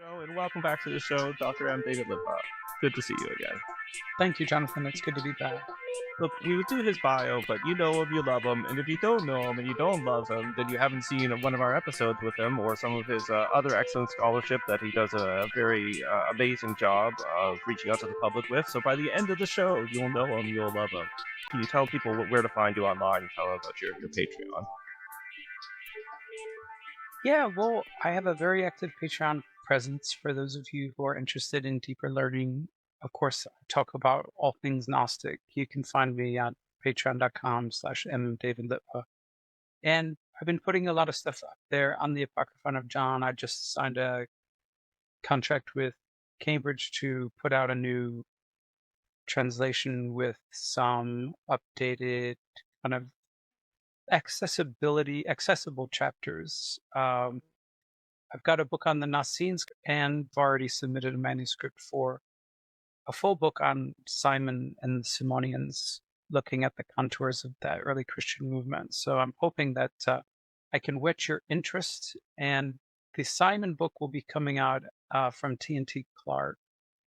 Hello and welcome back to the show, Dr. M. David Lipa. Good to see you again. Thank you, Jonathan. It's good to be back. Look, we would do his bio, but you know him, you love him, and if you don't know him and you don't love him, then you haven't seen one of our episodes with him or some of his other excellent scholarship that he does a very amazing job of reaching out to the public with. So by the end of the show, you'll know him, you'll love him. Can you tell people where to find you online and tell them about your Patreon? Yeah, well, I have a very active Patreon presence for those of you who are interested in deeper learning. Of course, I talk about all things Gnostic. You can find me at patreon.com/mdavidlitwa. And I've been putting a lot of stuff up there on the Apocryphon of John. I just signed a contract with Cambridge to put out a new translation with some updated kind of accessible chapters. I've got a book on the Nassenes, and I've already submitted a manuscript for a full book on Simon and the Simonians, looking at the contours of that early Christian movement. So I'm hoping that I can whet your interest. And the Simon book will be coming out from T&T Clark.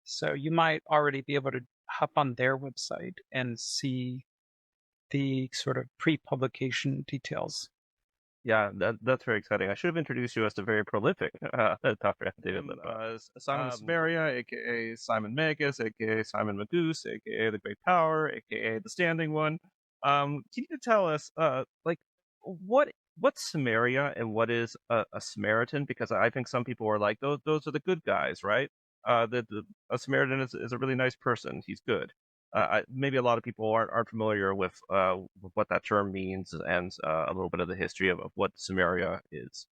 So you might already be able to hop on their website and see the sort of pre-publication details. Yeah, that's very exciting. I should have introduced you as the very prolific Dr. David Lipa. Simon of Samaria, aka Simon Magus, aka Simon Magoose, aka the Great Power, aka the Standing One. Can you tell us, like, what's Samaria and what is a Samaritan? Because I think some people are like those are the good guys, right? A Samaritan is a really nice person. He's good. Maybe a lot of people aren't familiar with what that term means and a little bit of the history of what Samaria is.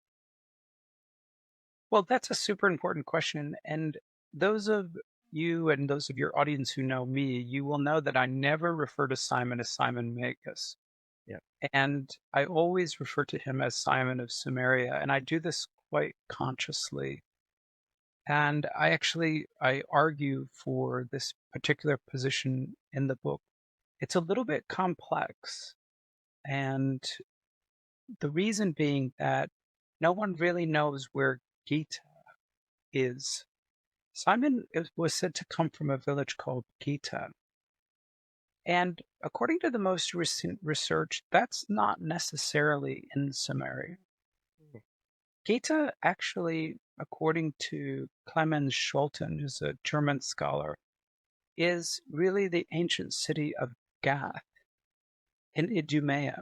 Well, that's a super important question. And those of you and those of your audience who know me, you will know that I never refer to Simon as Simon Magus. Yeah. And I always refer to him as Simon of Samaria. And I do this quite consciously. And I argue for this particular position in the book. It's a little bit complex. And the reason being that no one really knows where Gita is. Was said to come from a village called Gita. And according to the most recent research, that's not necessarily in Samaria. Gita actually, according to Clemens Scholten, who's a German scholar, is really the ancient city of Gath in Idumea.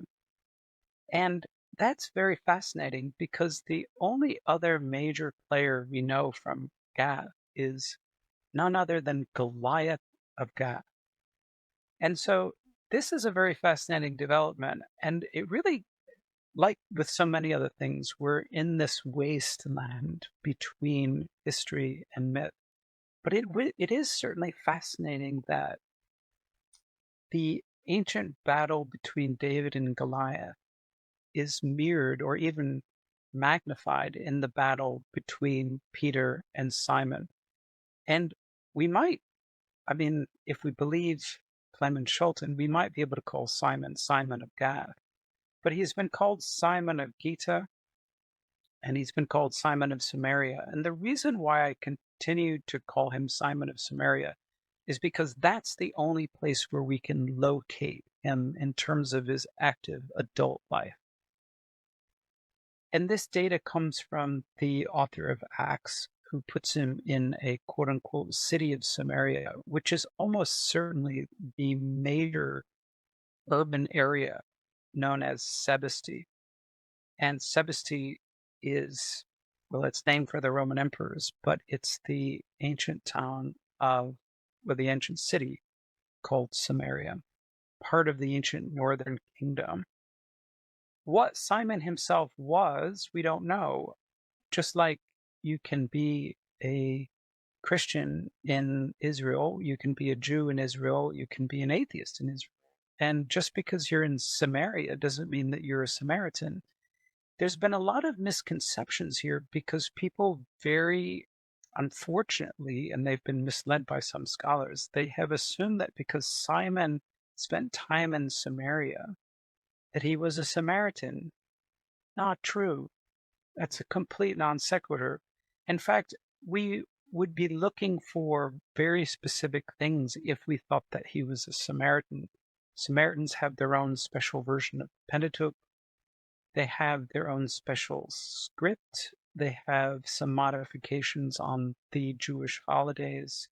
And that's very fascinating because the only other major player we know from Gath is none other than Goliath of Gath. And so this is a very fascinating development. And it really, like with so many other things, we're in this wasteland between history and myth. But it is certainly fascinating that the ancient battle between David and Goliath is mirrored or even magnified in the battle between Peter and Simon. And we might, I mean, if we believe Clement Schulten, we might be able to call Simon Simon of Gath. But he's been called Simon of Gita, and he's been called Simon of Samaria. And the reason why I continue to call him Simon of Samaria is because that's the only place where we can locate him in terms of his active adult life. And this data comes from the author of Acts, who puts him in a quote unquote city of Samaria, which is almost certainly the major urban area known as Sebaste. And Sebaste is, well, it's named for the Roman emperors, but it's the ancient town of, or the ancient city called Samaria, part of the ancient northern kingdom. What Simon himself was, we don't know. Just like you can be a Christian in Israel, you can be a Jew in Israel, you can be an atheist in Israel. And just because you're in Samaria doesn't mean that you're a Samaritan. There's been a lot of misconceptions here because people very unfortunately, and they've been misled by some scholars, they have assumed that because Simon spent time in Samaria, that he was a Samaritan. Not true. That's a complete non sequitur. In fact, we would be looking for very specific things if we thought that he was a Samaritan. Samaritans have their own special version of Pentateuch. They have their own special script. They have some modifications on the Jewish holidays.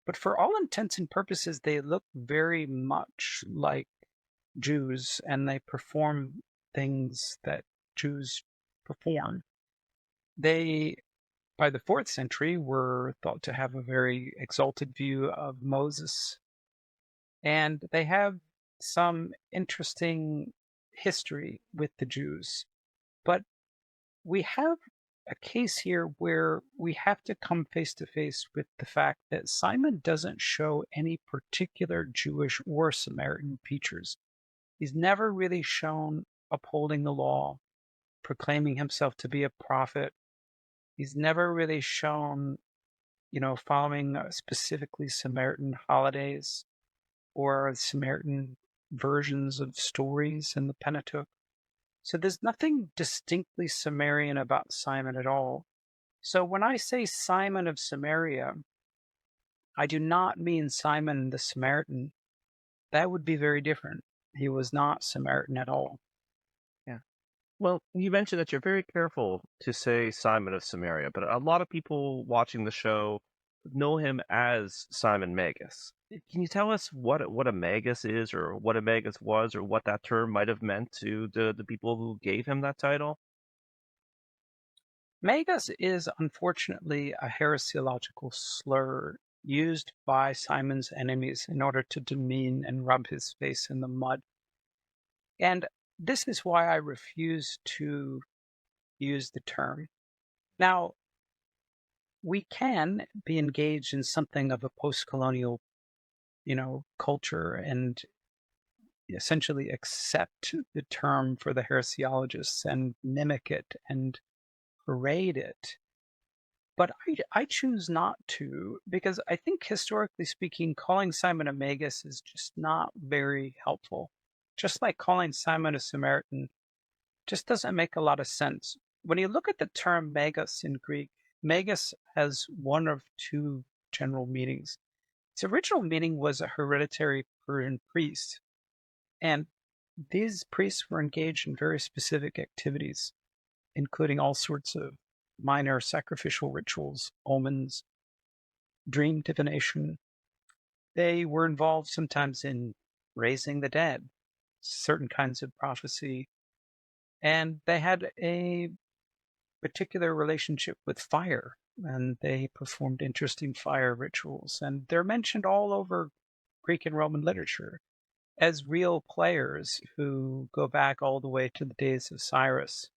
But for all intents and purposes, they look very much like Jews, and they perform things that Jews perform. They, by the 4th century, were thought to have a very exalted view of Moses, and they have some interesting history with the Jews. But we have a case here where we have to come face to face with the fact that Simon doesn't show any particular Jewish or Samaritan features. He's never really shown upholding the law, proclaiming himself to be a prophet. He's never really shown, following specifically Samaritan holidays or Samaritan versions of stories in the Pentateuch. So there's nothing distinctly Samaritan about Simon at all. So when I say Simon of Samaria, I do not mean Simon the Samaritan. That would be very different. He was not Samaritan at all. Yeah. Well, you mentioned that you're very careful to say Simon of Samaria, but a lot of people watching the show know him as Simon Magus. Can you tell us what a Magus is, or what a Magus was, or what that term might have meant to the people who gave him that title? Magus is unfortunately a heresiological slur used by Simon's enemies in order to demean and rub his face in the mud. And this is why I refuse to use the term. Now, we can be engaged in something of a post-colonial, culture and essentially accept the term for the heresiologists and mimic it and parade it. But I choose not to because I think historically speaking, calling Simon a Magus is just not very helpful. Just like calling Simon a Samaritan just doesn't make a lot of sense. When you look at the term Magus in Greek, Magus has one of two general meanings. Its original meaning was a hereditary Persian priest, and these priests were engaged in very specific activities, including all sorts of minor sacrificial rituals, omens, dream divination. They were involved sometimes in raising the dead, certain kinds of prophecy, and they had a particular relationship with fire, and they performed interesting fire rituals. And they're mentioned all over Greek and Roman literature as real players who go back all the way to the days of Cyrus.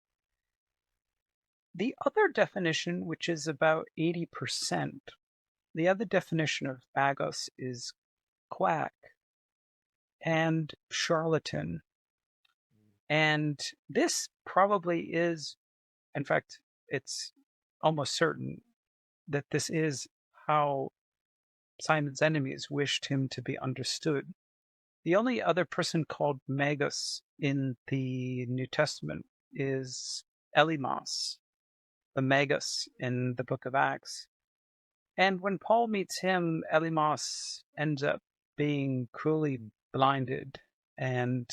The other definition, which is about 80%, the other definition of magos is quack and charlatan. And this probably is, in fact, it's almost certain that this is how Simon's enemies wished him to be understood. The only other person called Magus in the New Testament is Elymas, the Magus in the book of Acts. And when Paul meets him, Elymas ends up being cruelly blinded and,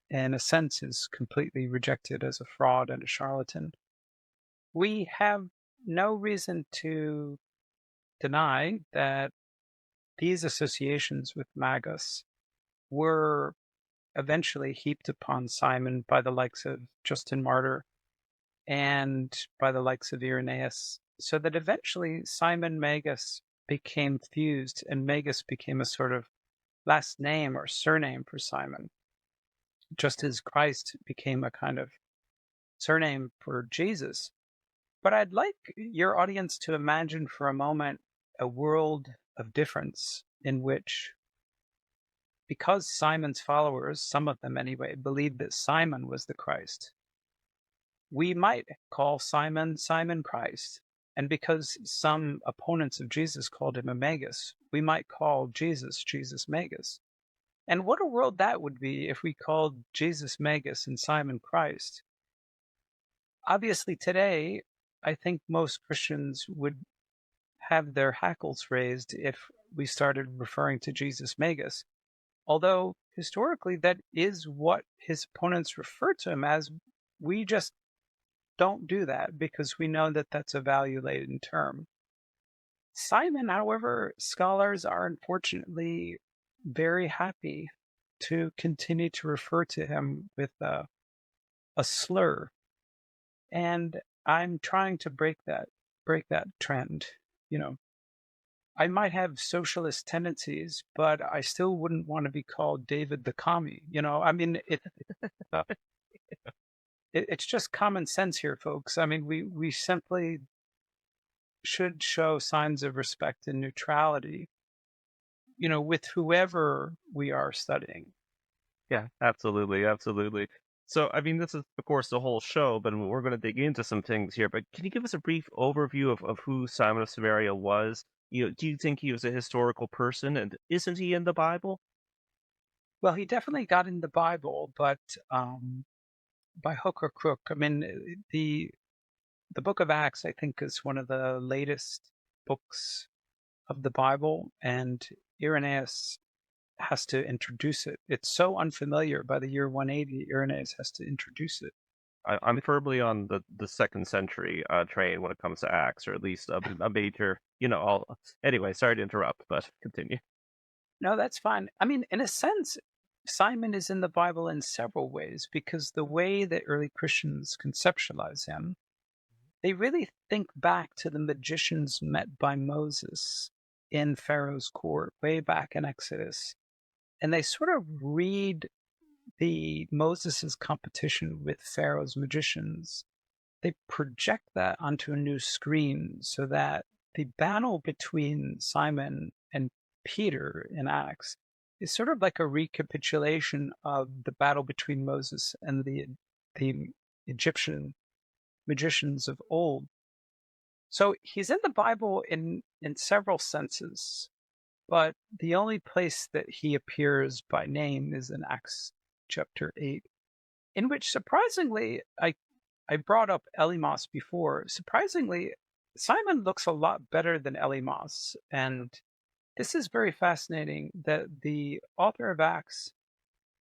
in a sense, is completely rejected as a fraud and a charlatan. We have no reason to deny that these associations with Magus were eventually heaped upon Simon by the likes of Justin Martyr and by the likes of Irenaeus, so that eventually Simon Magus became fused, and Magus became a sort of last name or surname for Simon, just as Christ became a kind of surname for Jesus. But I'd like your audience to imagine for a moment a world of difference in which, because Simon's followers, some of them anyway, believed that Simon was the Christ, we might call Simon Simon Christ. And because some opponents of Jesus called him a Magus, we might call Jesus Jesus Magus. And what a world that would be if we called Jesus Magus and Simon Christ. Obviously, today, I think most Christians would have their hackles raised if we started referring to Jesus Magus. Although historically that is what his opponents refer to him as, we just don't do that because we know that that's a value laden term. Simon, however, scholars are unfortunately very happy to continue to refer to him with a slur, and I'm trying to break that trend. You know, I might have socialist tendencies, but I still wouldn't want to be called David the Commie. I mean, uh, it's just common sense here, folks. I mean, we simply should show signs of respect and neutrality, with whoever we are studying. Yeah, absolutely, absolutely. So, I mean, this is, of course, the whole show, but we're going to dig into some things here. But can you give us a brief overview of who Simon of Samaria was? Do you think he was a historical person, and isn't he in the Bible? Well, he definitely got in the Bible, but by hook or crook. I mean, the Book of Acts, I think, is one of the latest books of the Bible, and Irenaeus has to introduce it. It's so unfamiliar. By the year 180, Irenaeus has to introduce it. I'm firmly on the second century train when it comes to Acts, or at least a major. Anyway, sorry to interrupt, but continue. No, that's fine. I mean, in a sense, Simon is in the Bible in several ways because the way that early Christians conceptualize him, they really think back to the magicians met by Moses in Pharaoh's court way back in Exodus. And they sort of read the Moses's competition with Pharaoh's magicians. They project that onto a new screen so that the battle between Simon and Peter in Acts is sort of like a recapitulation of the battle between Moses and the Egyptian magicians of old. So he's in the Bible in several senses, but the only place that he appears by name is in Acts chapter 8, in which surprisingly, I brought up Elymas before. Surprisingly, Simon looks a lot better than Elymas, and this is very fascinating that the author of Acts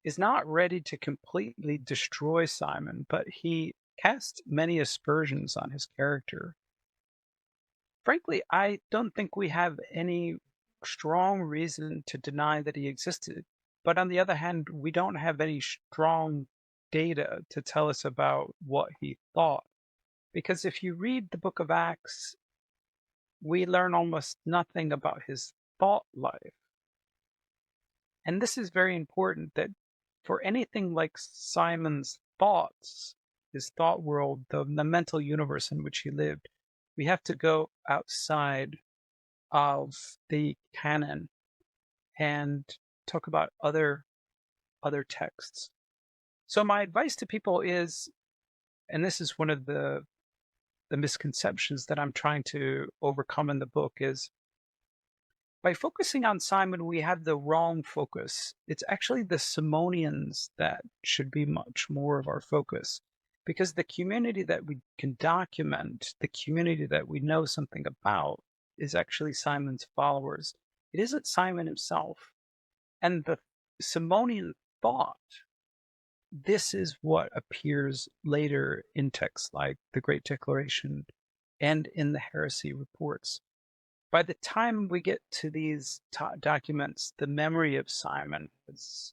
is not ready to completely destroy Simon, but he casts many aspersions on his character. Frankly, I don't think we have any strong reason to deny that he existed. But on the other hand, we don't have any strong data to tell us about what he thought. Because if you read the book of Acts, we learn almost nothing about his thought life. And this is very important that for anything like Simon's thoughts, his thought world, the mental universe in which he lived, we have to go outside of the canon and talk about other texts. So my advice to people is, and this is one of the misconceptions that I'm trying to overcome in the book, is by focusing on Simon, we have the wrong focus. It's actually the Simonians that should be much more of our focus because the community that we can document, the community that we know something about, is actually Simon's followers. It isn't Simon himself. And the Simonian thought, this is what appears later in texts like the Great Declaration and in the heresy reports. By the time we get to these documents, the memory of Simon has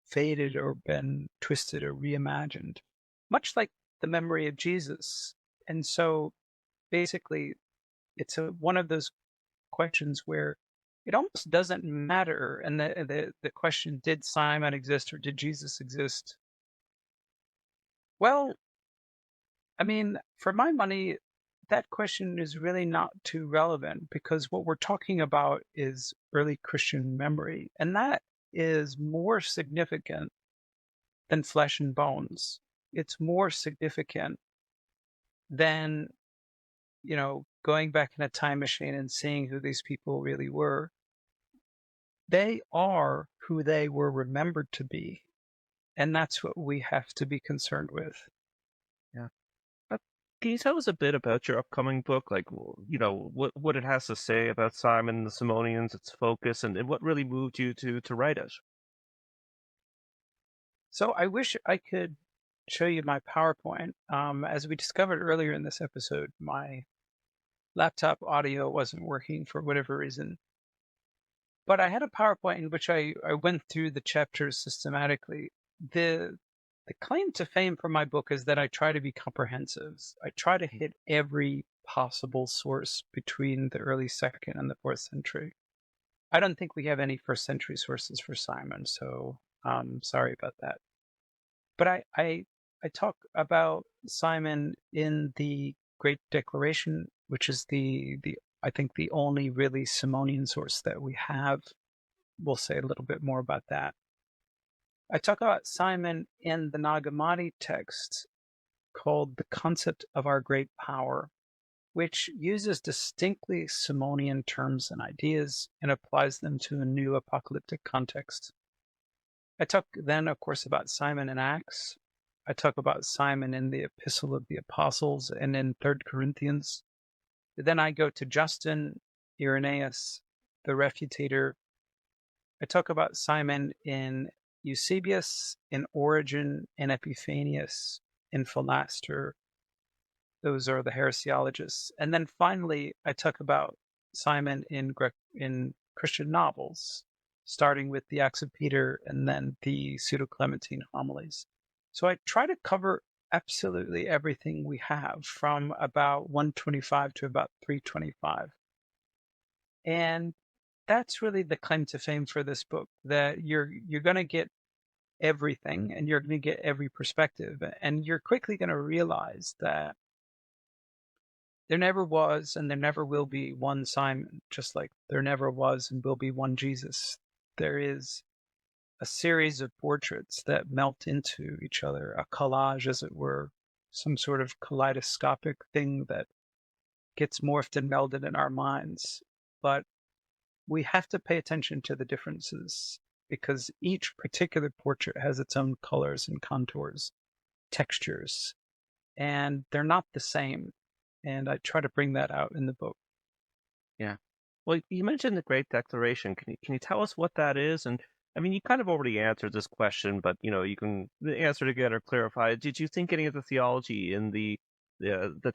faded or been twisted or reimagined, much like the memory of Jesus. And so basically, it's one of those questions where it almost doesn't matter. And the question, did Simon exist or did Jesus exist? Well, I mean, for my money, that question is really not too relevant because what we're talking about is early Christian memory, and that is more significant than flesh and bones. It's more significant than, going back in a time machine and seeing who these people really were. They are who they were remembered to be, and that's what we have to be concerned with. Yeah. Can you tell us a bit about your upcoming book? Like, what it has to say about Simon and the Simonians, its focus, and what really moved you to write it? So I wish I could show you my PowerPoint. As we discovered earlier in this episode, my laptop audio wasn't working for whatever reason. But I had a PowerPoint in which I went through the chapters systematically. The claim to fame for my book is that I try to be comprehensive. I try to hit every possible source between the early second and the fourth century. I don't think we have any first century sources for Simon, so sorry about that. But I talk about Simon in the Great Declaration, which is the I think the only really Simonian source that we have. We'll say a little bit more about that. I talk about Simon in the Nag Hammadi text called The Concept of Our Great Power, which uses distinctly Simonian terms and ideas and applies them to a new apocalyptic context. I talk then, of course, about Simon in Acts. I talk about Simon in the Epistle of the Apostles and in 3rd Corinthians. Then I go to Justin, Irenaeus, the Refutator. I talk about Simon in Eusebius, in Origen, in Epiphanius, in Philaster. Those are the heresiologists. And then finally, I talk about Simon in Christian novels, starting with the Acts of Peter and then the Pseudo-Clementine homilies. So I try to cover absolutely everything we have from about 125 to about 325. And that's really the claim to fame for this book, that you're going to get everything and you're going to get every perspective, and you're quickly going to realize that there never was and there never will be one Simon, just like there never was and will be one Jesus. There is a series of portraits that melt into each other, a collage, as it were, some sort of kaleidoscopic thing that gets morphed and melded in our minds. But we have to pay attention to the differences because each particular portrait has its own colors and contours, textures, and they're not the same. And I try to bring that out in the book. Yeah. Well, you mentioned the Great Declaration. Can you tell us what that is? And I mean, you kind of already answered this question, but you can answer it again or clarify. Did you think any of the theology in the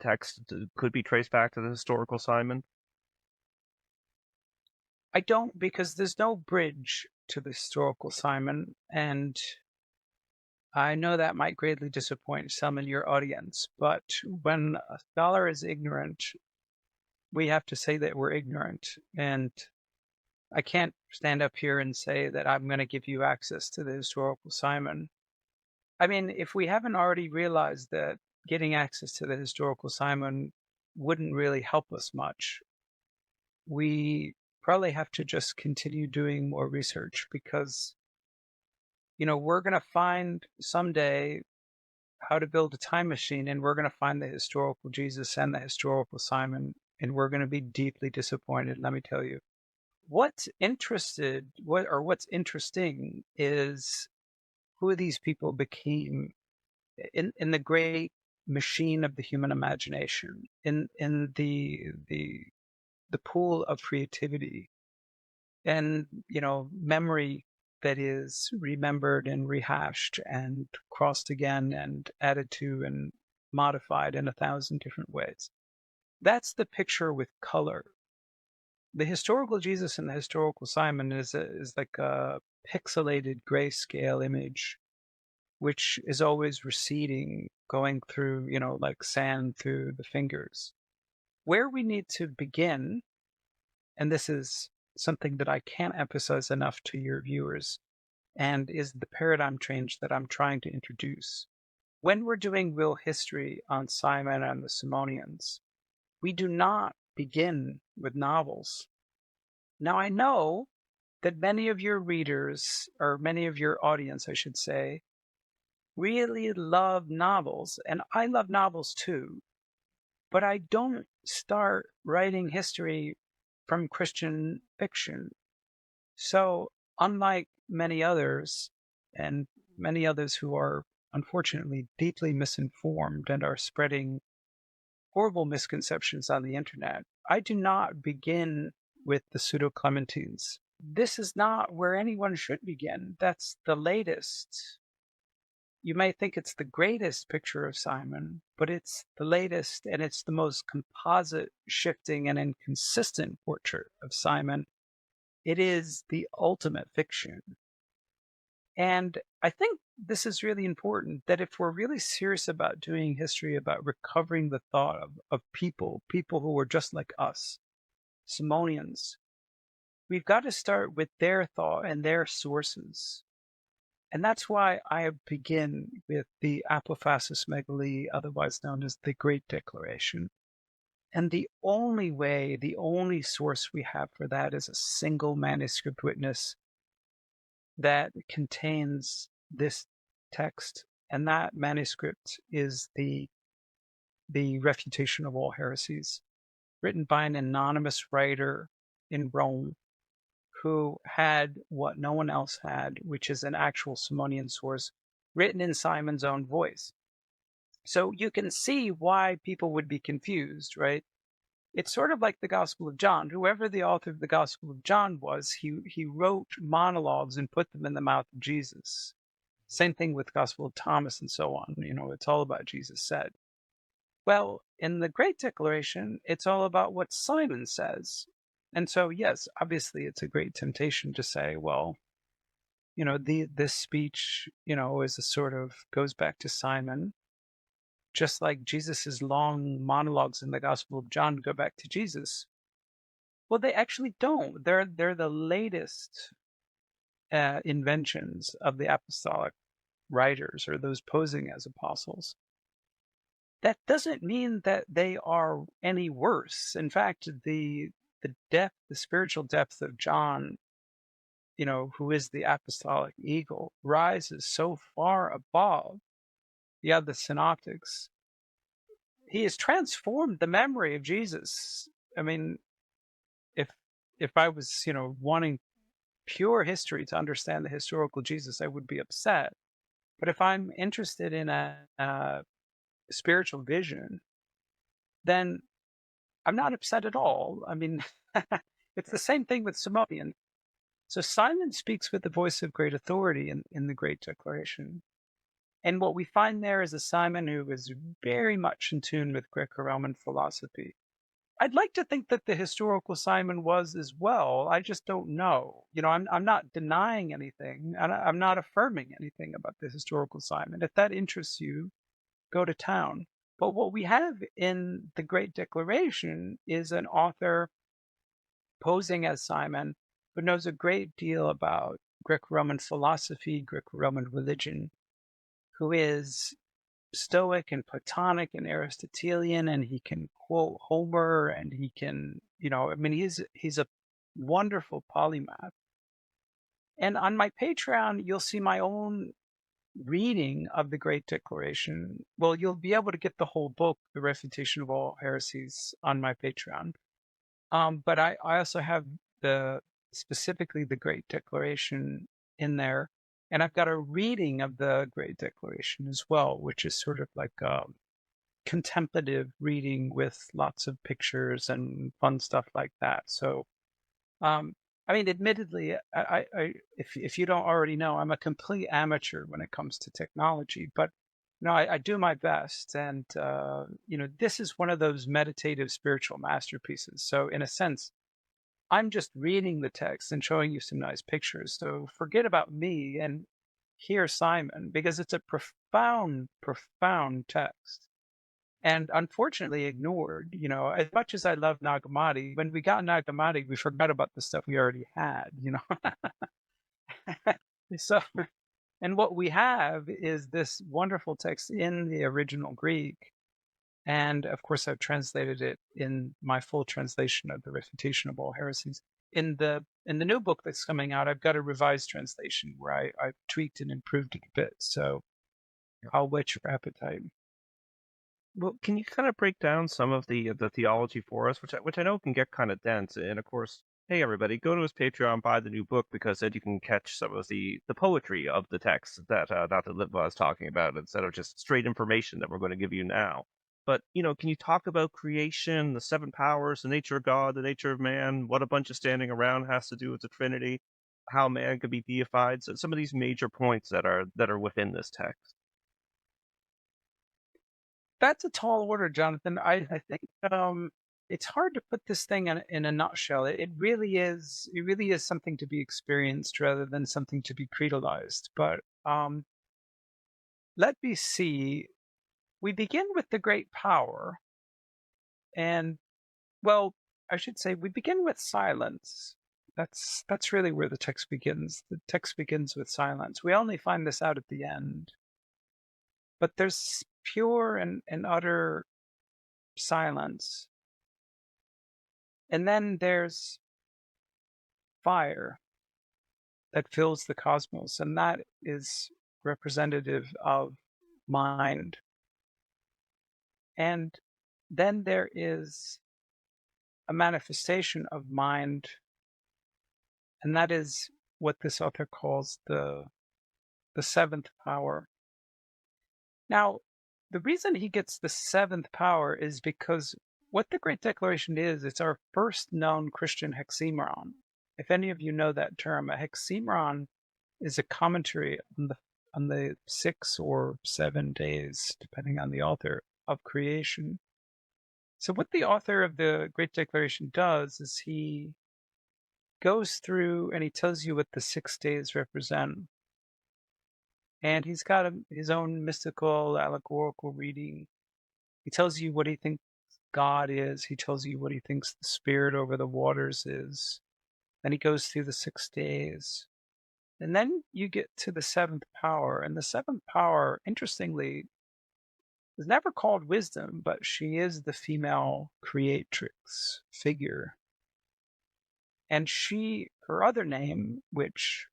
text could be traced back to the historical Simon? I don't, because there's no bridge to the historical Simon, and I know that might greatly disappoint some in your audience, but when a scholar is ignorant, we have to say that we're ignorant. And I can't stand up here and say that I'm going to give you access to the historical Simon. I mean, if we haven't already realized that getting access to the historical Simon wouldn't really help us much, we probably have to just continue doing more research because, we're going to find someday how to build a time machine and we're going to find the historical Jesus and the historical Simon, and we're going to be deeply disappointed, let me tell you. What's interesting is who these people became in the great machine of the human imagination, in the pool of creativity and memory that is remembered and rehashed and crossed again and added to and modified in 1,000 different ways. That's the picture with color. The historical Jesus and the historical Simon is like a pixelated grayscale image, which is always receding, going through, like sand through the fingers. Where we need to begin, and this is something that I can't emphasize enough to your viewers, and is the paradigm change that I'm trying to introduce. When we're doing real history on Simon and the Simonians, we do not begin with novels. Now, I know that many of your readers, or many of your audience, I should say, really love novels, and I love novels too, but I don't start writing history from Christian fiction. So, unlike many others, and many others who are unfortunately deeply misinformed and are spreading horrible misconceptions on the internet. I do not begin with the Pseudo Clementines. This is not where anyone should begin. That's the latest. You may think it's the greatest picture of Simon, but it's the latest and it's the most composite, shifting, and inconsistent portrait of Simon. It is the ultimate fiction. And I think this is really important that if we're really serious about doing history, about recovering the thought of people who were just like us, Simonians, we've got to start with their thought and their sources. And that's why I begin with the Apophasis Megali, otherwise known as the Great Declaration. And the only way, the only source we have for that is a single manuscript witness that contains this text, and that manuscript is the Refutation of All Heresies, written by an anonymous writer in Rome who had what no one else had, which is an actual Simonian source written in Simon's own voice. So you can see why people would be confused, right? It's sort of like the Gospel of John. Whoever the author of the Gospel of John was, he wrote monologues and put them in the mouth of Jesus. Same thing with Gospel of Thomas and so on. It's all about Jesus said. Well, in the Great Declaration, it's all about what Simon says. And so, yes, obviously it's a great temptation to say, well, this speech, is a sort of goes back to Simon, just like Jesus's long monologues in the Gospel of John go back to Jesus. Well, they actually don't. They're the latest inventions of the apostolic writers or those posing as apostles. That doesn't mean that they are any worse. In fact, the spiritual depth of John, who is the apostolic eagle, rises so far above the other synoptics. He has transformed the memory of Jesus. I mean, if I was, wanting pure history to understand the historical Jesus, I would be upset. But if I'm interested in a spiritual vision, then I'm not upset at all. I mean, it's the same thing with Simonian. So Simon speaks with the voice of great authority in the Great Declaration. And what we find there is a Simon who is very much in tune with Greco-Roman philosophy. I'd like to think that the historical Simon was as well. I just don't know. I'm not denying anything, and I'm not affirming anything about the historical Simon. If that interests you, go to town. But what we have in the Great Declaration is an author posing as Simon who knows a great deal about Greco-Roman philosophy, Greco-Roman religion, who is Stoic and Platonic and Aristotelian, and he can quote Homer, and he can, he's a wonderful polymath. And on my Patreon, you'll see my own reading of the Great Declaration. Well, you'll be able to get the whole book, The Refutation of All Heresies, on my Patreon. But I also have specifically the Great Declaration in there. And I've got a reading of the Great Declaration as well, which is sort of like a contemplative reading with lots of pictures and fun stuff like that. So, admittedly, if you don't already know, I'm a complete amateur when it comes to technology, but I do my best, and this is one of those meditative spiritual masterpieces. So, in a sense, I'm just reading the text and showing you some nice pictures. So forget about me and hear Simon, because it's a profound, profound text. And unfortunately ignored. As much as I love Nag Hammadi, when we got Nag Hammadi, we forgot about the stuff we already had, So, and what we have is this wonderful text in the original Greek. And of course, I've translated it in my full translation of the Refutation of All Heresies. In the new book that's coming out, I've got a revised translation where I've tweaked and improved it a bit. So I'll whet your appetite. Well, can you kind of break down some of the theology for us, which I know can get kind of dense? And of course, hey everybody, go to his Patreon, buy the new book, because then you can catch some of the poetry of the text that Dr. Litva is talking about, instead of just straight information that we're going to give you now. But, can you talk about creation, the seven powers, the nature of God, the nature of man, what a bunch of standing around has to do with the Trinity, how man could be deified? So some of these major points that are within this text. That's a tall order, Jonathan. I think it's hard to put this thing in a nutshell. It really is something to be experienced rather than something to be creedalized. But let me see. We begin with the great power, and well, I should say we begin with silence. That's really where the text begins. The text begins with silence. We only find this out at the end. But there's pure and utter silence. And then there's fire that fills the cosmos, and that is representative of mind. And then there is a manifestation of mind, and that is what this author calls the seventh power. Now, the reason he gets the seventh power is because what the Great Declaration is, it's our first known Christian hexameron. If any of you know that term, a hexameron is a commentary on the 6 or 7 days, depending on the author, of creation. So what the author of the Great Declaration does is he goes through and he tells you what the 6 days represent. And he's got his own mystical, allegorical reading. He tells you what he thinks God is. He tells you what he thinks the spirit over the waters is. Then he goes through the 6 days. And then you get to the seventh power. And the seventh power, interestingly, is never called wisdom, but she is the female creatrix figure. And her other name, which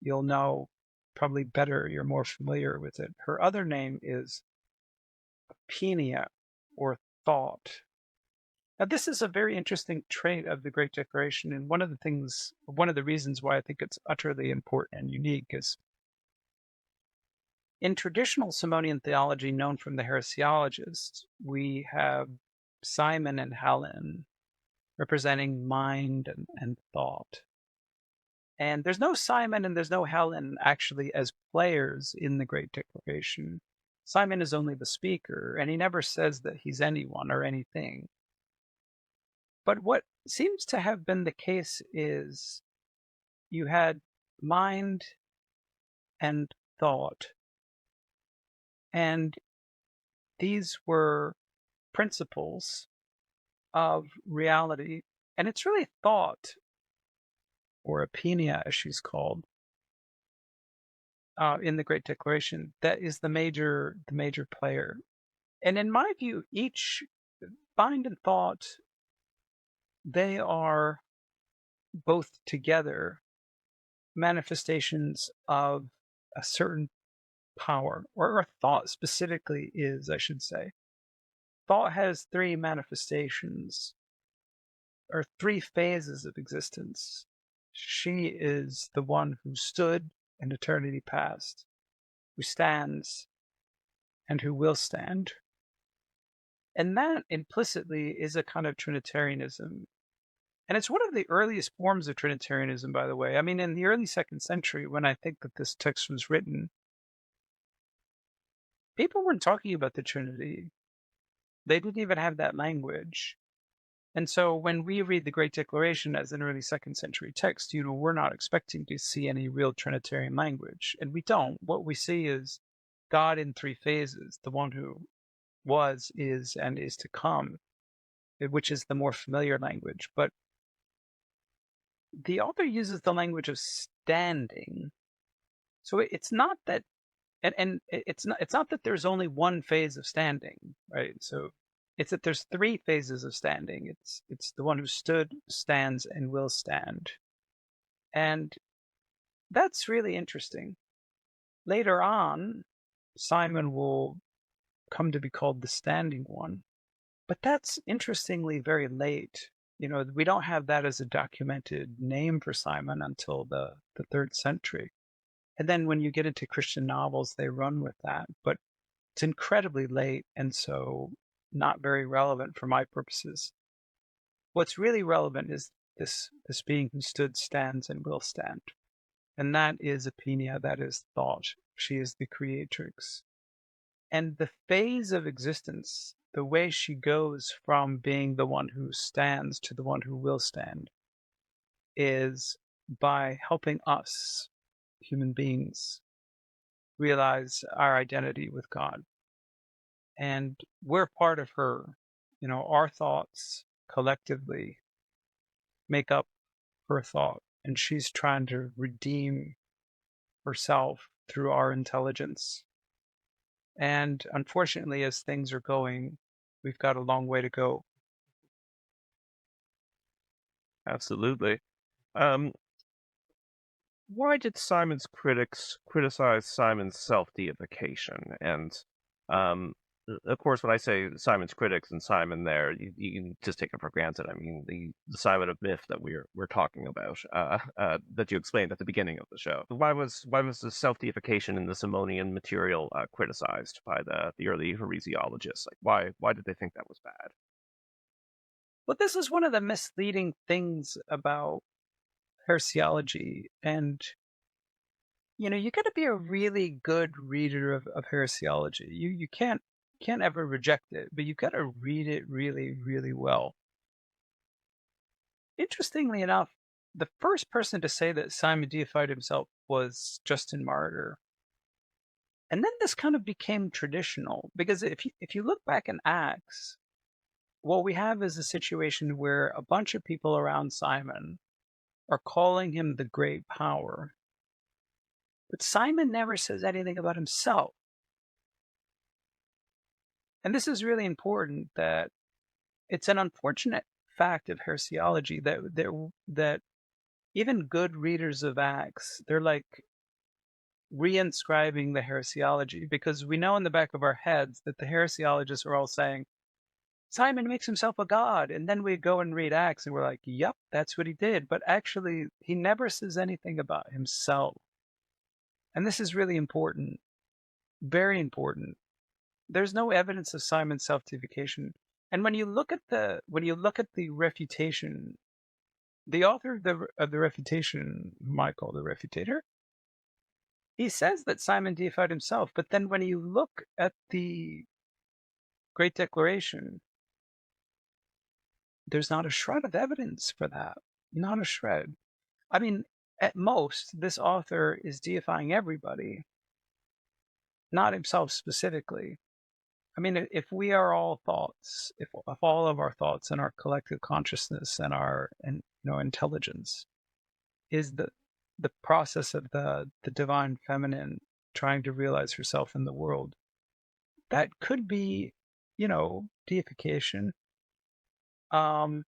you'll know probably better, you're more familiar with it, her other name is Penia, or thought. Now, this is a very interesting trait of the Great Declaration, and one of the reasons why I think it's utterly important and unique is in traditional Simonian theology known from the heresiologists, we have Simon and Helen representing mind and thought. And there's no Simon and there's no Helen actually as players in the Great Declaration. Simon is only the speaker, and he never says that he's anyone or anything. But what seems to have been the case is you had mind and thought, and these were principles of reality. And it's really thought, or opinion as she's called, in the Great Declaration, that is the major player. And in my view, each mind and thought, they are both together manifestations of a certain power, or thought specifically is, I should say. Thought has three manifestations, or three phases of existence. She is the one who stood in eternity past, who stands, and who will stand. And that implicitly is a kind of Trinitarianism. And it's one of the earliest forms of Trinitarianism, by the way. I mean, in the early 2nd century, when I think that this text was written, people weren't talking about the Trinity. They didn't even have that language. And so when we read the Great Declaration as an early 2nd century text, we're not expecting to see any real Trinitarian language. And we don't. What we see is God in three phases, the one who was, is, and is to come, which is the more familiar language. But the author uses the language of standing. So it's not that, and it's not that there's only one phase of standing, right? So it's that there's three phases of standing. It's the one who stood, stands, and will stand. And that's really interesting. Later on, Simon will come to be called the standing one. But that's interestingly very late. We don't have that as a documented name for Simon until the 3rd century. And then when you get into Christian novels, they run with that. But it's incredibly late. And so not very relevant for my purposes. What's really relevant is this being who stood, stands, and will stand. And that is Apinia, that is thought. She is the creatrix. And the phase of existence, the way she goes from being the one who stands to the one who will stand, is by helping us, human beings, realize our identity with God. And we're part of her. Our thoughts collectively make up her thought. And she's trying to redeem herself through our intelligence. And unfortunately, as things are going, we've got a long way to go. Absolutely. Um, why did Simon's critics criticize Simon's self-deification? And um, of course, when I say Simon's critics and Simon, there you can just take it for granted. I mean the Simon of myth that we're talking about, that you explained at the beginning of the show. Why was the self-deification in the Simonian material criticized by the early heresiologists? Like why did they think that was bad? But this is one of the misleading things about heresiology. And, you got to be a really good reader of heresiology. You can't ever reject it, but you've got to read it really, really well. Interestingly enough, the first person to say that Simon deified himself was Justin Martyr. And then this kind of became traditional because if you look back in Acts, what we have is a situation where a bunch of people around Simon are calling him the great power. But Simon never says anything about himself. And this is really important, that it's an unfortunate fact of heresiology that even good readers of Acts, they're like reinscribing the heresiology, because we know in the back of our heads that the heresiologists are all saying, Simon makes himself a god. And then we go and read Acts and we're like, yep, that's what he did. But actually, he never says anything about himself. And this is really important, very important. There's no evidence of Simon's self-deification. And when you look at the refutation, the author of the refutation, whom I call the refutator, he says that Simon deified himself. But then when you look at the Great Declaration, there's not a shred of evidence for that. Not a shred. I mean, at most, this author is deifying everybody, not himself specifically. I mean, if we are all thoughts, if all of our thoughts and our collective consciousness and our intelligence is the process of the divine feminine trying to realize herself in the world, that could be, deification. Um,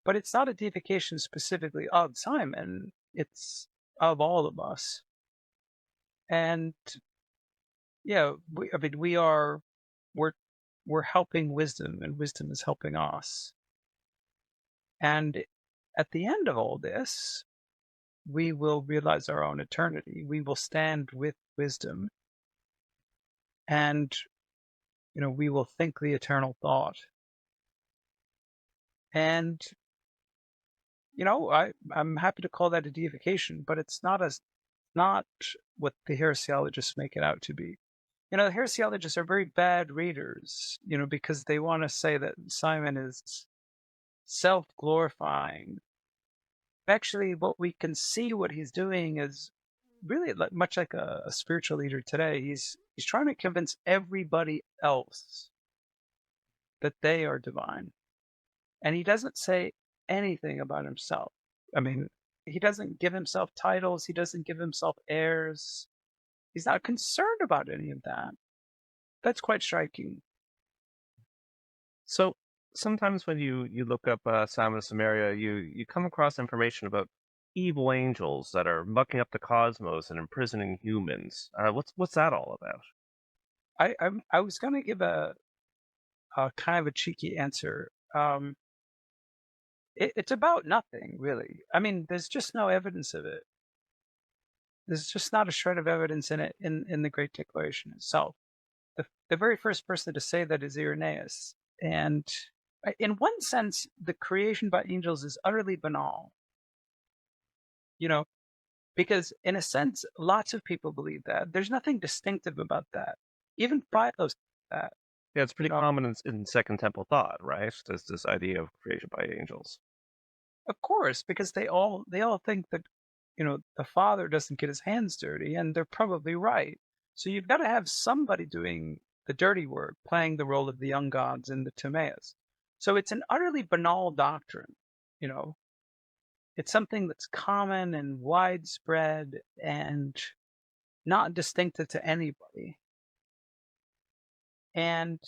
but it's not a deification specifically of Simon. It's of all of us. And yeah, we're we're helping wisdom, and wisdom is helping us. And at the end of all this, we will realize our own eternity. We will stand with wisdom, and we will think the eternal thought. And I'm happy to call that a deification, but it's not what the heresiologists make it out to be. The heresiologists are very bad readers, because they want to say that Simon is self-glorifying. Actually, what we can see what he's doing is really much like a spiritual leader today. He's trying to convince everybody else that they are divine. And he doesn't say anything about himself. I mean, he doesn't give himself titles. He doesn't give himself heirs. He's not concerned about any of that. That's quite striking. So sometimes when you look up Simon of Samaria, you come across information about evil angels that are mucking up the cosmos and imprisoning humans. What's that all about? I was going to give a kind of a cheeky answer. It's about nothing, really. I mean, there's just no evidence of it. There's just not a shred of evidence in it in the Great Declaration itself. the very first person to say that is Irenaeus. And in one sense, the creation by angels is utterly banal, you know, because in a sense, lots of people believe that. There's nothing distinctive about that. Even Philo said that, Yeah, it's you pretty know, common in Second Temple thought, right? There's this idea of creation by angels. of course, because they all think that, the father doesn't get his hands dirty, and they're probably right. So you've got to have somebody doing the dirty work, playing the role of the young gods in the Timaeus. So it's an utterly banal doctrine, you know. It's something that's common and widespread and not distinctive to anybody. And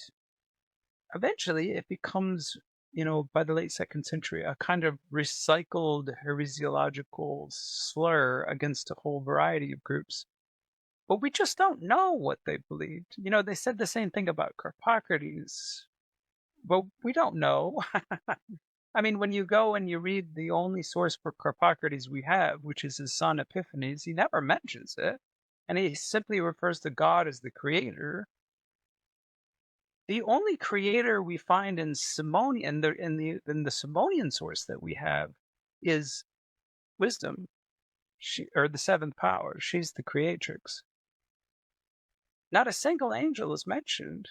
eventually it becomes, by the late second century, a kind of recycled heresiological slur against a whole variety of groups. But we just don't know what they believed. They said the same thing about Carpocrates, but we don't know. I mean, when you go and you read the only source for Carpocrates we have, which is his son Epiphanes, he never mentions it. And he simply refers to God as the creator. The only creator we find in Simonian in the Simonian source that we have is wisdom, or the seventh power. She's the creatrix. Not a single angel is mentioned.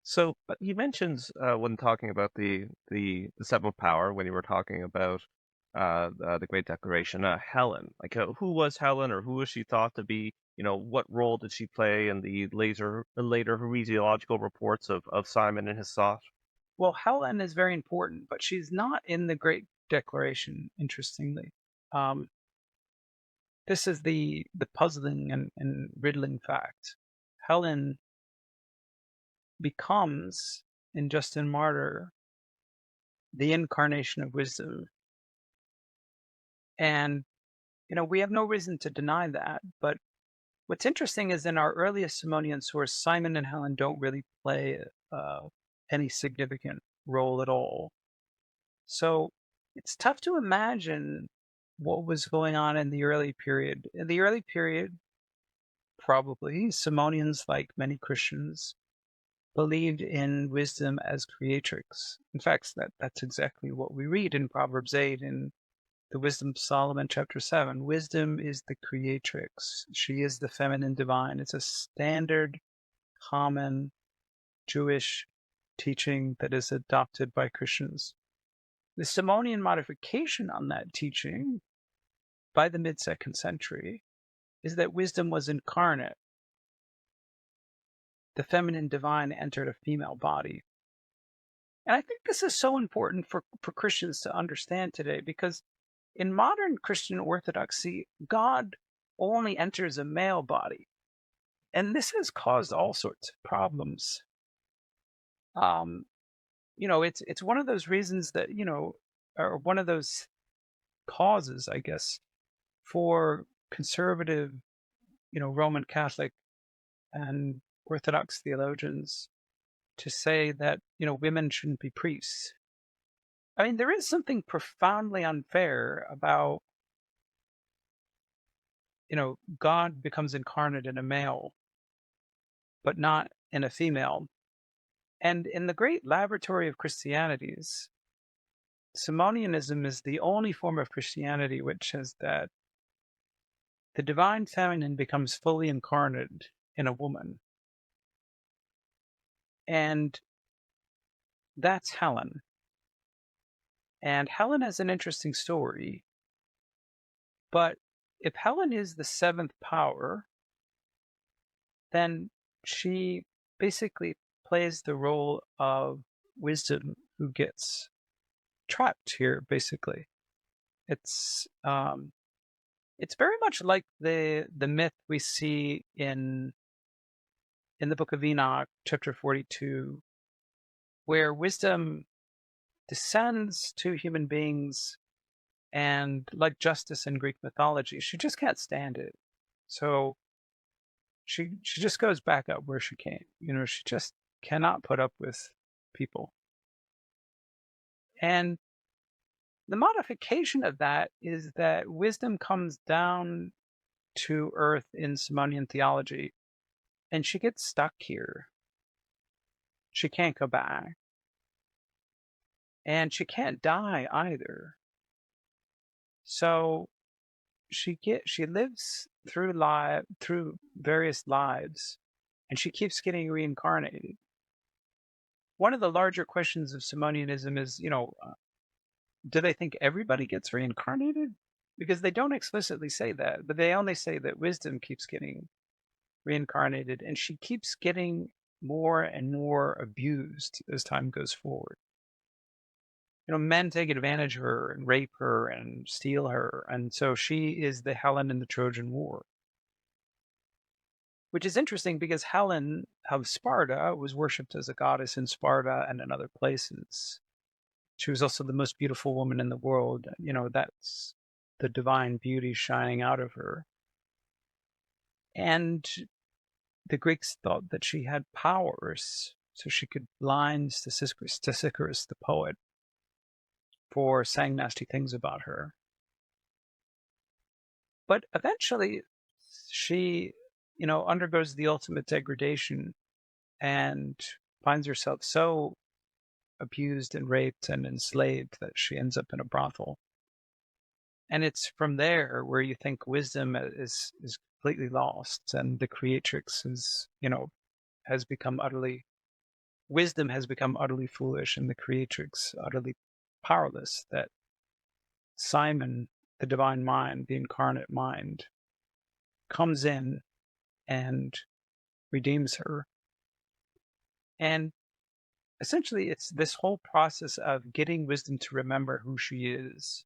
So he mentions when talking about the seventh power, when you were talking about the Great Declaration, Helen. Like, who was Helen, or who was she thought to be? What role did she play in the later heresiological reports of Simon and his thought? Well, Helen is very important, but she's not in the Great Declaration, interestingly. Um, this is the puzzling and riddling fact. Helen becomes, in Justin Martyr, the incarnation of wisdom. And, we have no reason to deny that. But what's interesting is in our earliest Simonian source, Simon and Helen don't really play any significant role at all. So it's tough to imagine what was going on in the early period. In the early period, probably Simonians, like many Christians, believed in wisdom as creatrix. In fact, that's exactly what we read in Proverbs 8 in the Wisdom of Solomon, chapter 7. Wisdom is the creatrix. She is the feminine divine. It's a standard, common Jewish teaching that is adopted by Christians. The Simonian modification on that teaching by the mid second century is that wisdom was incarnate. The feminine divine entered a female body. And I think this is so important for Christians to understand today, because in modern Christian orthodoxy, God only enters a male body. And this has caused all sorts of problems. It's one of those reasons that, or one of those causes, I guess, for conservative, Roman Catholic and Orthodox theologians to say that, women shouldn't be priests. I mean, there is something profoundly unfair about, God becomes incarnate in a male, but not in a female. And in the great laboratory of Christianities, Simonianism is the only form of Christianity which says that the divine feminine becomes fully incarnate in a woman. And that's Helen. And Helen has an interesting story. But if Helen is the seventh power, then she basically plays the role of wisdom who gets trapped here, basically. It's very much like the myth we see in the book of Enoch, chapter 42, where wisdom descends to human beings, and like justice in Greek mythology, she just can't stand it. So she just goes back up where she came. She just cannot put up with people. And the modification of that is that wisdom comes down to Earth in Simonian theology, and she gets stuck here. She can't go back, and she can't die either. So she lives through various lives, and she keeps getting reincarnated. One of the larger questions of Simonianism is, do they think everybody gets reincarnated? Because they don't explicitly say that, but they only say that wisdom keeps getting reincarnated, and she keeps getting more and more abused as time goes forward. Men take advantage of her and rape her and steal her, and so she is the Helen in the Trojan War. Which is interesting because Helen of Sparta was worshipped as a goddess in Sparta and in other places. She was also the most beautiful woman in the world. That's the divine beauty shining out of her. And the Greeks thought that she had powers, so she could blind Stesichorus the poet for saying nasty things about her. But eventually, she, undergoes the ultimate degradation and finds herself so abused and raped and enslaved that she ends up in a brothel. And it's from there where you think wisdom is completely lost, and the creatrix has become utterly wisdom has become utterly foolish, and the creatrix utterly powerless. That Simon, the divine mind, the incarnate mind, comes in and redeems her. And essentially, it's this whole process of getting wisdom to remember who she is.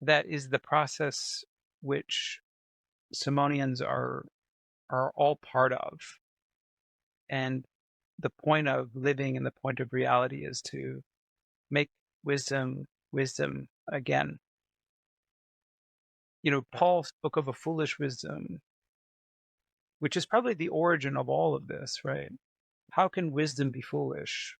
That is the process which Simonians are all part of. And the point of living and the point of reality is to make wisdom again. Paul spoke of a foolish wisdom, which is probably the origin of all of this, right? How can wisdom be foolish?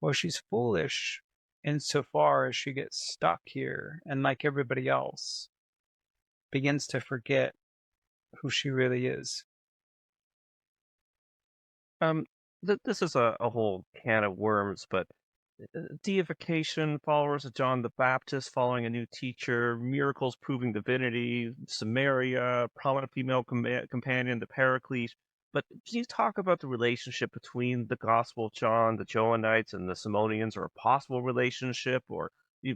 Well, she's foolish insofar as she gets stuck here and, like everybody else, begins to forget who she really is. This is a whole can of worms, but deification, followers of John the Baptist following a new teacher, miracles proving divinity, Samaria, prominent female companion, the Paraclete. But can you talk about the relationship between the Gospel of John, the Johannites, and the Simonians, or a possible relationship,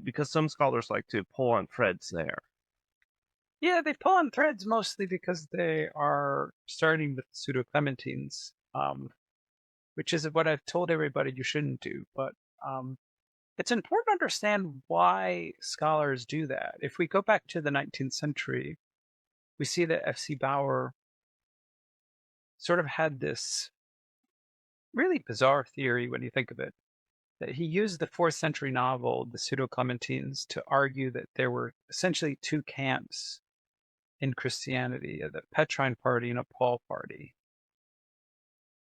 because some scholars like to pull on threads there? Yeah, they pull on threads mostly because they are starting with pseudo-Clementines, which is what I've told everybody you shouldn't do. But it's important to understand why scholars do that. If we go back to the 19th century, we see that F.C. Bauer sort of had this really bizarre theory when you think of it, that he used the 4th century novel, the Pseudo-Clementines, to argue that there were essentially two camps in Christianity, the Petrine party and a Paul party,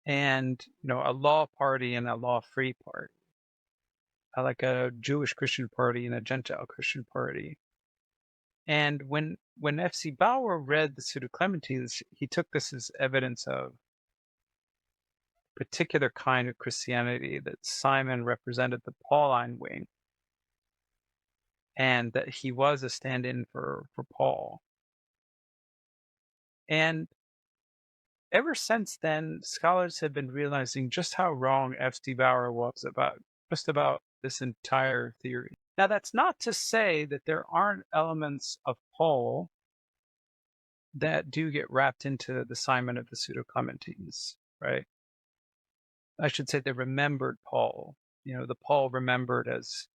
and a law party and a law-free party, like a Jewish Christian party and a Gentile Christian party. And when F.C. Bauer read the Pseudo-Clementines, he took this as evidence of a particular kind of Christianity, that Simon represented the Pauline wing, and that he was a stand-in for Paul. And ever since then, scholars have been realizing just how wrong F.C. Bauer was about this entire theory. Now, that's not to say that there aren't elements of Paul that do get wrapped into the Simon of the Pseudo-Clementines, right? I should say the remembered Paul, the Paul remembered as,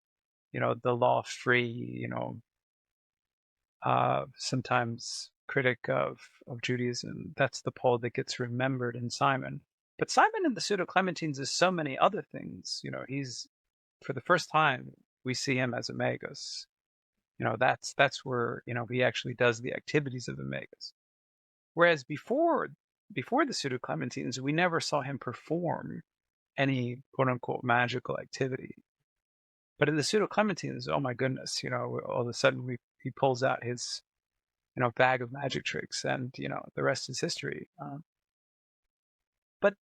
the law-free, sometimes critic of Judaism. That's the Paul that gets remembered in Simon. But Simon in the Pseudo-Clementines is so many other things. He's, for the first time, we see him as a magus. That's where, he actually does the activities of a magus. Whereas before the Pseudo-Clementines, we never saw him perform any quote-unquote magical activity. But in the Pseudo-Clementines, oh my goodness, all of a sudden he pulls out his bag of magic tricks, and the rest is history. But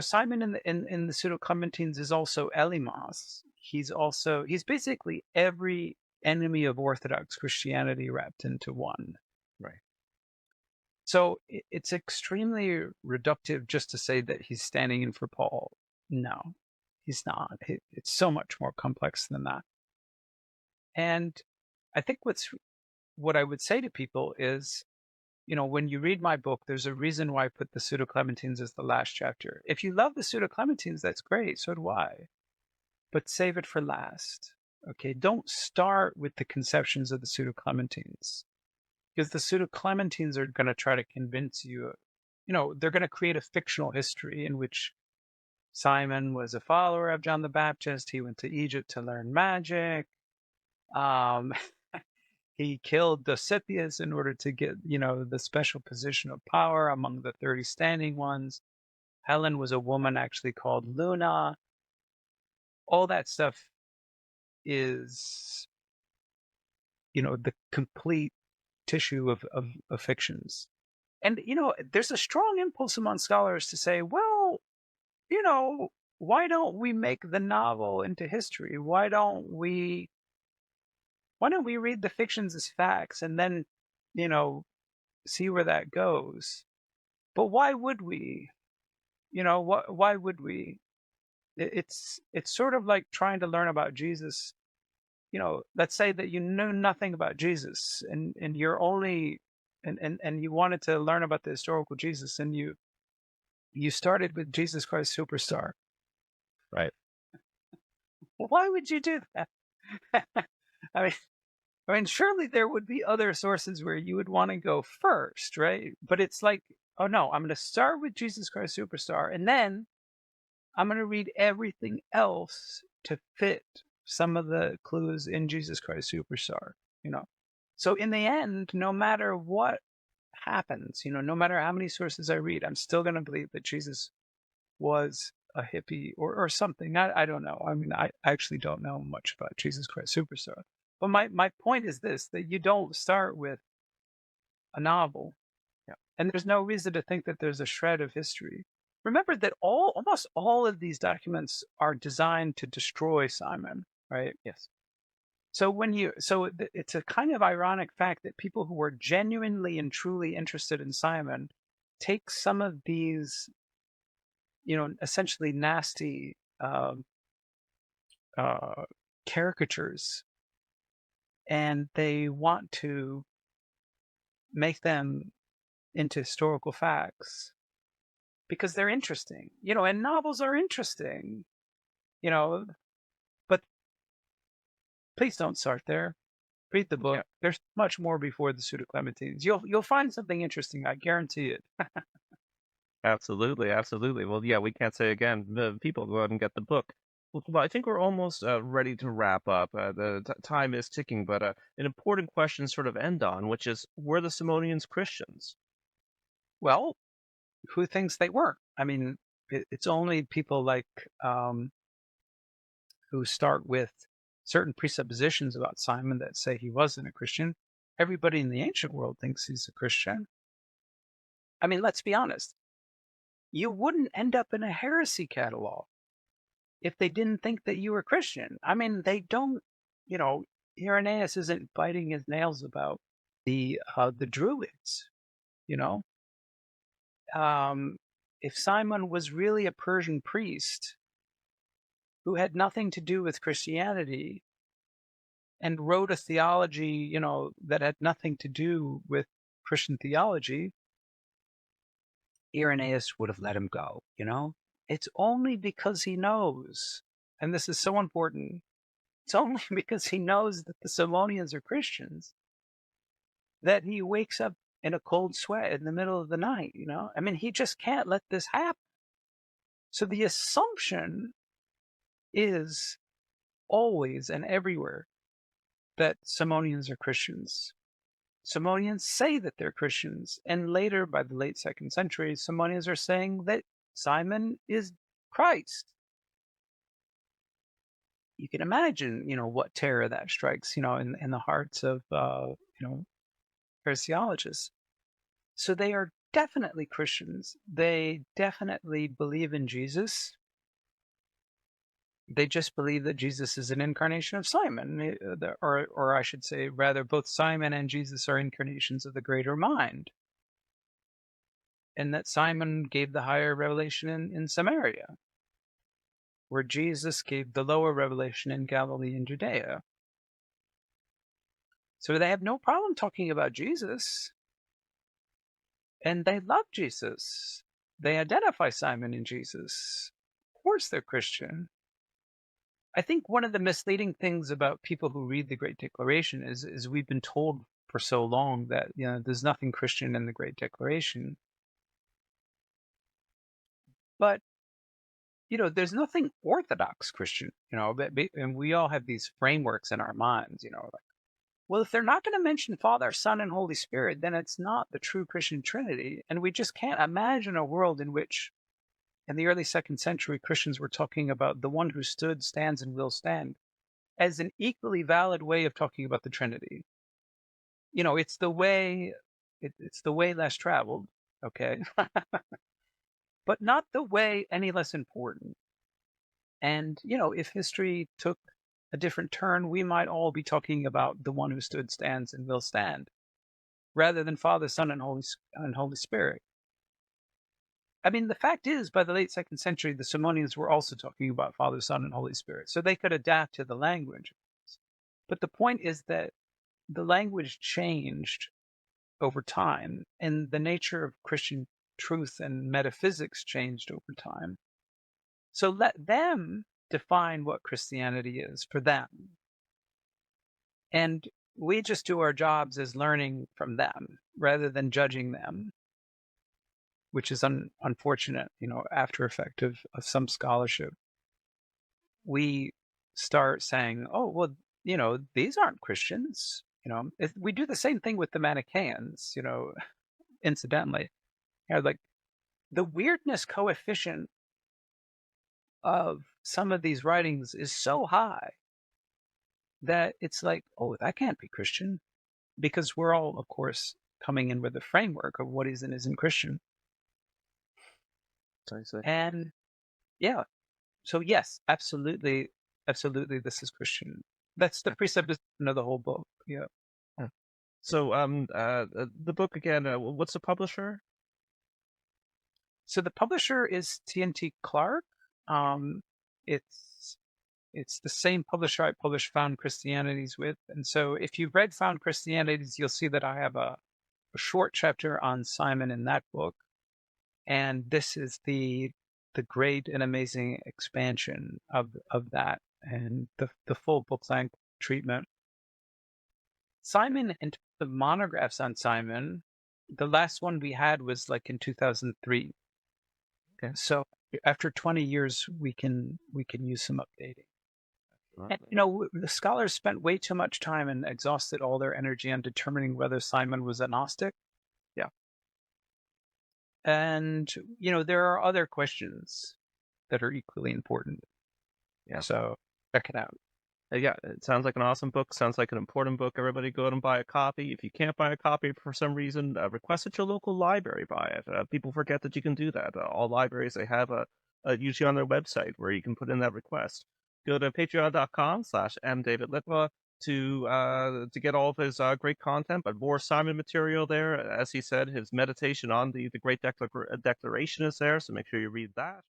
Simon in the Pseudo Clementines is also Elymas. He's basically every enemy of Orthodox Christianity wrapped into one. Right. So it's extremely reductive just to say that he's standing in for Paul. No, he's not. It's so much more complex than that. And I think what I would say to people is, when you read my book, there's a reason why I put the Pseudo Clementines as the last chapter. If you love the Pseudo Clementines, that's great. So do I. But save it for last. Okay, don't start with the conceptions of the Pseudo Clementines, because the Pseudo Clementines are going to try to convince you. They're going to create a fictional history in which Simon was a follower of John the Baptist. He went to Egypt to learn magic. Um, he killed Dositheus in order to get, the special position of power among the 30 standing ones. Helen was a woman actually called Luna. All that stuff is, the complete tissue of fictions. And, there's a strong impulse among scholars to say, well, why don't we make the novel into history? Why don't we read the fictions as facts and then, see where that goes? But why would we? Why would we? It's sort of like trying to learn about Jesus. Let's say that you know nothing about Jesus, and you're only and you wanted to learn about the historical Jesus, and you started with Jesus Christ Superstar. Right. Why would you do that? I mean, surely there would be other sources where you would want to go first, right? But it's like, oh no, I'm going to start with Jesus Christ Superstar, and then I'm going to read everything else to fit some of the clues in Jesus Christ Superstar, So in the end, no matter what happens, no matter how many sources I read, I'm still going to believe that Jesus was a hippie or something. I don't know. I mean, I actually don't know much about Jesus Christ Superstar. But my point is this, that you don't start with a novel. Yeah. And there's no reason to think that there's a shred of history. Remember that almost all of these documents are designed to destroy Simon, right? Yes. So it's a kind of ironic fact that people who were genuinely and truly interested in Simon take some of these, essentially nasty uh, caricatures, and they want to make them into historical facts because they're interesting, and novels are interesting, but please don't start there. Read the book. Yeah. There's much more before the Pseudo Clementines. You'll find something interesting. I guarantee it. Absolutely. Absolutely. Well, yeah, we can't say again. People go out and get the book. Well, I think we're almost ready to wrap up. The time is ticking, but an important question sort of end on, which is, were the Simonians Christians? Well, who thinks they weren't? I mean, it's only people like who start with certain presuppositions about Simon that say he wasn't a Christian. Everybody in the ancient world thinks he's a Christian. I mean, let's be honest. You wouldn't end up in a heresy catalog if they didn't think that you were Christian. I mean, they don't, Irenaeus isn't biting his nails about the Druids, you know. If Simon was really a Persian priest who had nothing to do with Christianity and wrote a theology, that had nothing to do with Christian theology, Irenaeus would have let him go, It's only because he knows, and this is so important, it's only because he knows that the Simonians are Christians that he wakes up in a cold sweat in the middle of the night, I mean, he just can't let this happen. So the assumption is always and everywhere that Simonians are Christians. Simonians say that they're Christians, and later, by the late 2nd century, Simonians are saying that Simon is Christ. You can imagine, what terror that strikes, in the hearts of, heresiologists. So they are definitely Christians. They definitely believe in Jesus. They just believe that Jesus is an incarnation of Simon, or I should say, rather, both Simon and Jesus are incarnations of the greater mind, and that Simon gave the higher revelation in Samaria, where Jesus gave the lower revelation in Galilee and Judea. So they have no problem talking about Jesus, and they love Jesus. They identify Simon in Jesus. Of course, they're Christian. I think one of the misleading things about people who read the Great Declaration is we've been told for so long that there's nothing Christian in the Great Declaration, but there's nothing Orthodox Christian. And we all have these frameworks in our minds. Like, well, if they're not going to mention Father, Son, and Holy Spirit, then it's not the true Christian Trinity, and we just can't imagine a world in which, in the early 2nd century, Christians were talking about the one who stood, stands, and will stand as an equally valid way of talking about the Trinity. It's the way it's the way less traveled, okay? But not the way any less important. And, if history took a different turn, we might all be talking about the one who stood, stands, and will stand, rather than Father, Son, and Holy Spirit. I mean, the fact is, by the late 2nd century, the Simonians were also talking about Father, Son, and Holy Spirit, so they could adapt to the language. But the point is that the language changed over time, and the nature of Christian truth and metaphysics changed over time. So let them define what Christianity is for them. And we just do our jobs as learning from them rather than judging them, which is unfortunate, after effect of some scholarship. We start saying, oh, well, these aren't Christians. We do the same thing with the Manichaeans, incidentally. Like the weirdness coefficient of some of these writings is so high that it's like, oh, that can't be Christian, because we're all, of course, coming in with a framework of what is and isn't Christian. I see. And yeah, so yes, absolutely, this is Christian. That's the presupposition of the whole book. Yeah. So, the book again. What's the publisher? So the publisher is TNT Clark. It's the same publisher I published Found Christianities with, and so if you've read Found Christianities, you'll see that I have a short chapter on Simon in that book, and this is the great and amazing expansion of that, and the full book length treatment. Simon, and the monographs on Simon, the last one we had was like in 2003. Okay. So after 20 years, we can use some updating. And, the scholars spent way too much time and exhausted all their energy on determining whether Simon was a Gnostic. Yeah. And, there are other questions that are equally important. Yeah. So check it out. Yeah, it sounds like an awesome book. Sounds like an important book. Everybody go out and buy a copy. If you can't buy a copy for some reason, request at your local library buy it. People forget that you can do that. All libraries, they have usually on their website where you can put in that request. Go to patreon.com/mdavidlitwa to get all of his great content, but more Simon material there. As he said, his meditation on the Great Declaration is there, so make sure you read that.